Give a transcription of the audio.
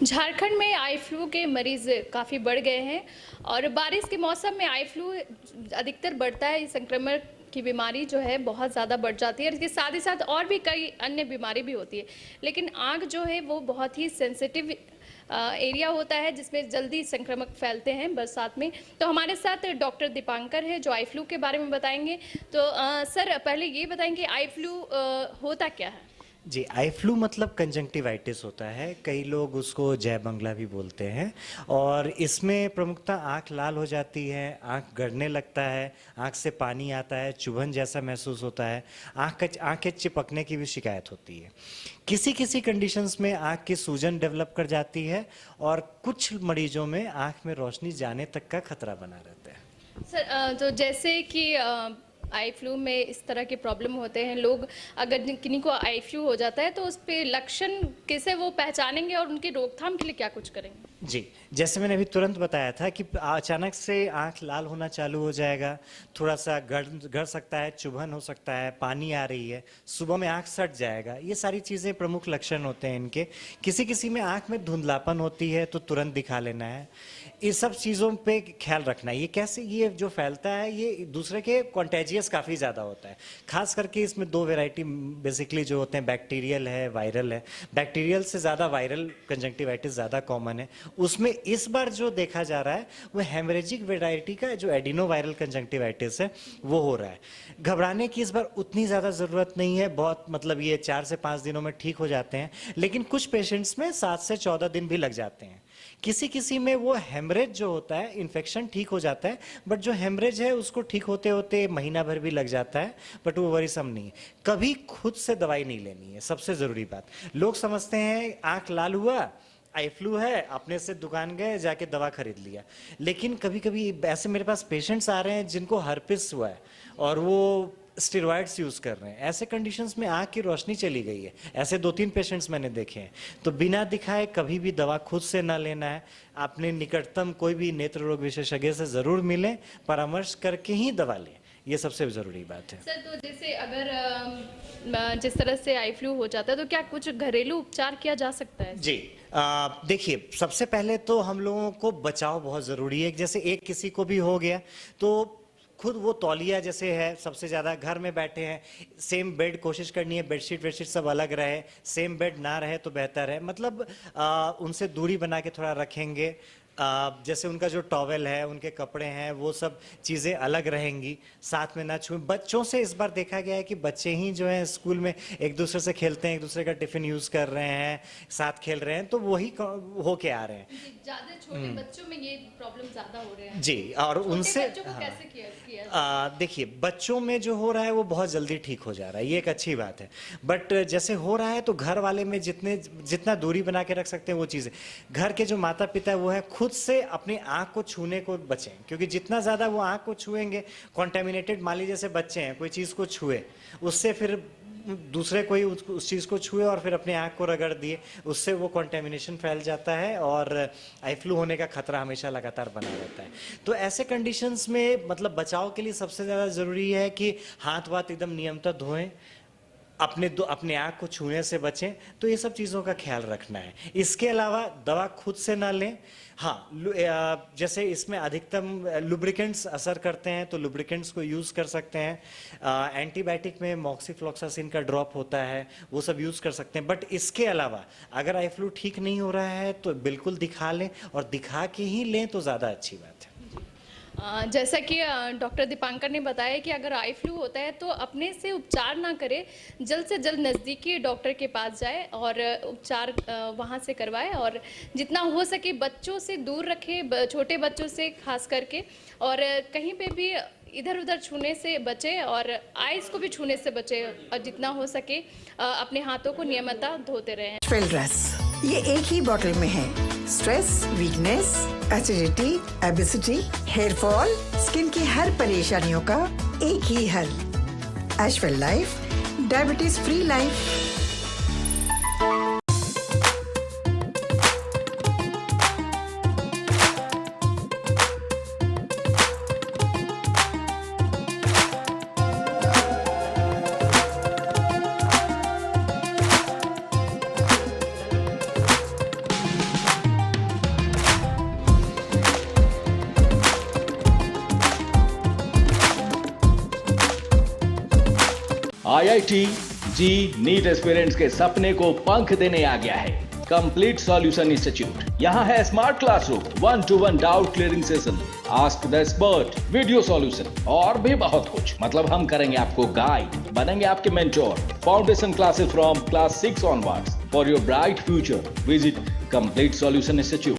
झारखंड में eye flu के मरीज काफ़ी बढ़ गए हैं और बारिश के मौसम में आई फ्लू अधिकतर बढ़ता है। इस संक्रमण की बीमारी जो है बहुत ज़्यादा बढ़ जाती है और इसके साथ ही साथ और भी कई अन्य बीमारी भी होती है। लेकिन आँख जो है वो बहुत ही सेंसिटिव एरिया होता है जिसमें जल्दी संक्रमण फैलते हैं बरसात में। तो हमारे साथ डॉक्टर दीपांकर हैं जो आई फ्लू के बारे में बताएंगे। तो सर पहले ये बताएंगे आई फ्लू होता क्या है? जी, आई फ्लू मतलब कंजंक्टिवाइटिस होता है। कई लोग उसको जय बंगला भी बोलते हैं और इसमें प्रमुखतः आंख लाल हो जाती है, आंख गड़ने लगता है, आंख से पानी आता है, चुभन जैसा महसूस होता है, आंखें चिपकने की भी शिकायत होती है। किसी किसी कंडीशंस में आंख की सूजन डेवलप कर जाती है और कुछ मरीजों में आंख में रोशनी जाने तक का खतरा बना रहता है। सर तो जैसे कि आई फ्लू में इस तरह के प्रॉब्लम होते हैं, लोग अगर किन्हीं को आई फ्लू हो जाता है तो उस पे लक्षण कैसे वो पहचानेंगे और उनकी रोकथाम के लिए क्या कुछ करेंगे? जी, जैसे मैंने अभी तुरंत बताया था कि अचानक से आंख लाल होना चालू हो जाएगा, थोड़ा सा गड़ सकता है, चुभन हो सकता है, पानी आ रही है, सुबह में आंख सट जाएगा। ये सारी चीज़ें प्रमुख लक्षण होते हैं इनके। किसी किसी में आंख में धुंधलापन होती है तो तुरंत दिखा लेना है। इस सब चीज़ों पे ख्याल रखना है। ये कैसे ये जो फैलता है ये दूसरे के कॉन्टेजियस काफ़ी ज़्यादा होता है। खास करके इसमें दो वेराइटी बेसिकली जो होते हैं, बैक्टीरियल है, वायरल है। बैक्टीरियल से ज़्यादा वायरल कंजंक्टिवाइटिस ज़्यादा कॉमन है। उसमें इस बार जो देखा जा रहा है वो हेमरेजिक वेराइटी का जो एडिनो वायरल कंजंक्टिवाइटिस है वो हो रहा है। घबराने की इस बार उतनी ज़्यादा ज़रूरत नहीं है। बहुत मतलब ये 4 से 5 दिनों में ठीक हो जाते हैं, लेकिन कुछ पेशेंट्स में 7 से 14 दिन भी लग जाते हैं। किसी किसी में वो हेमरेज जो होता है, इन्फेक्शन ठीक हो जाता है, बट जो हेमरेज है उसको ठीक होते होते महीना भर भी लग जाता है, बट वो वरीसम नहीं है। कभी खुद से दवाई नहीं लेनी है, सबसे ज़रूरी बात। लोग समझते हैं आंख लाल हुआ, आई फ्लू है, अपने से दुकान गए, जाके दवा खरीद लिया। लेकिन कभी कभी ऐसे मेरे पास पेशेंट्स आ रहे हैं जिनको हर्पिस हुआ है और वो स्टेरॉइड्स यूज़ कर रहे हैं। ऐसे कंडीशंस में आँख की रोशनी चली गई है। ऐसे 2-3 पेशेंट्स मैंने देखे हैं। तो बिना दिखाए कभी भी दवा खुद से ना लेना है। अपने निकटतम कोई भी नेत्र रोग विशेषज्ञ से ज़रूर मिलें, परामर्श करके ही दवा लें। ये सबसे ज़रूरी बात है। सर तो जैसे अगर जिस तरह से आई फ्लू हो जाता है तो क्या कुछ घरेलू उपचार किया जा सकता है? जी, देखिए, सबसे पहले तो हम लोगों को बचाव बहुत ज़रूरी है। जैसे एक किसी को भी हो गया तो खुद वो तौलिया जैसे है, सबसे ज़्यादा घर में बैठे हैं, सेम बेड कोशिश करनी है, बेडशीट वेडशीट सब अलग रहे, सेम बेड ना रहे तो बेहतर है। मतलब उनसे दूरी बना के थोड़ा रखेंगे। जैसे उनका जो टॉवेल है, उनके कपड़े हैं, वो सब चीज़ें अलग रहेंगी, साथ में ना छुएं। बच्चों से इस बार देखा गया है कि बच्चे ही जो हैं स्कूल में एक दूसरे से खेलते हैं, एक दूसरे का टिफ़िन यूज़ कर रहे हैं, साथ खेल रहे हैं, तो वही हो के आ रहे हैं। ज़्यादा छोटे बच्चों में ये प्रॉब्लम ज़्यादा हो रहे हैं जी, और उनसे कैसे किया देखिए, बच्चों में जो हो रहा है वो बहुत जल्दी ठीक हो जा रहा है, ये एक अच्छी बात है। बट जैसे हो रहा है तो घर वाले में जितना दूरी बना के रख सकते हैं वो चीज़ें। घर के जो माता पिता वो है, खुद से अपनी आँख को छूने को बचें, क्योंकि जितना ज़्यादा वो आँख को छुएंगे, कॉन्टेमिनेटेड, मान लीजिए जैसे बच्चे हैं, कोई चीज़ को छुए, उससे फिर दूसरे कोई उस चीज़ को छुए और फिर अपने आँख को रगड़ दिए, उससे वो कंटेमिनेशन फैल जाता है और आई फ्लू होने का खतरा हमेशा लगातार बना रहता है। तो ऐसे कंडीशंस में मतलब बचाव के लिए सबसे ज़्यादा ज़रूरी है कि हाथ वाथ एकदम नियमित धोएं, अपने आँख को छूने से बचें। तो ये सब चीज़ों का ख्याल रखना है। इसके अलावा दवा खुद से ना लें। हाँ, जैसे इसमें अधिकतम लुब्रिकेंट्स असर करते हैं तो लुब्रिकेंट्स को यूज़ कर सकते हैं। एंटीबायोटिक में मॉक्सीफ्लॉक्सासिन का ड्रॉप होता है, वो सब यूज़ कर सकते हैं। बट इसके अलावा अगर आई फ्लू ठीक नहीं हो रहा है तो बिल्कुल दिखा लें, और दिखा के ही लें तो ज़्यादा अच्छी बात है। जैसा कि डॉक्टर दीपांकर ने बताया कि अगर आई फ्लू होता है तो अपने से उपचार ना करें, जल्द से जल्द नज़दीकी डॉक्टर के पास जाए और उपचार वहाँ से करवाए, और जितना हो सके बच्चों से दूर रखें, छोटे बच्चों से खास करके, और कहीं पे भी इधर उधर छूने से बचें और आइस को भी छूने से बचें, और जितना हो सके अपने हाथों को नियमितता धोते रहें। वेलड्रेस, ये एक ही बॉटल में है। Stress, weakness, acidity, obesity, hair fall, skin की हर परेशानियों का एक ही हल। एशवेल life, diabetes free life. IIT JEE NEET aspirants के सपने को पंख देने आ गया है कंप्लीट सॉल्यूशन इंस्टीट्यूट। यहाँ है smart classroom, 1-to-1 doubt clearing session, ask the expert, video solution और भी बहुत कुछ। मतलब हम करेंगे आपको गाइड, बनेंगे आपके mentor. Foundation classes from class 6 onwards for your bright future. Visit complete solution institute.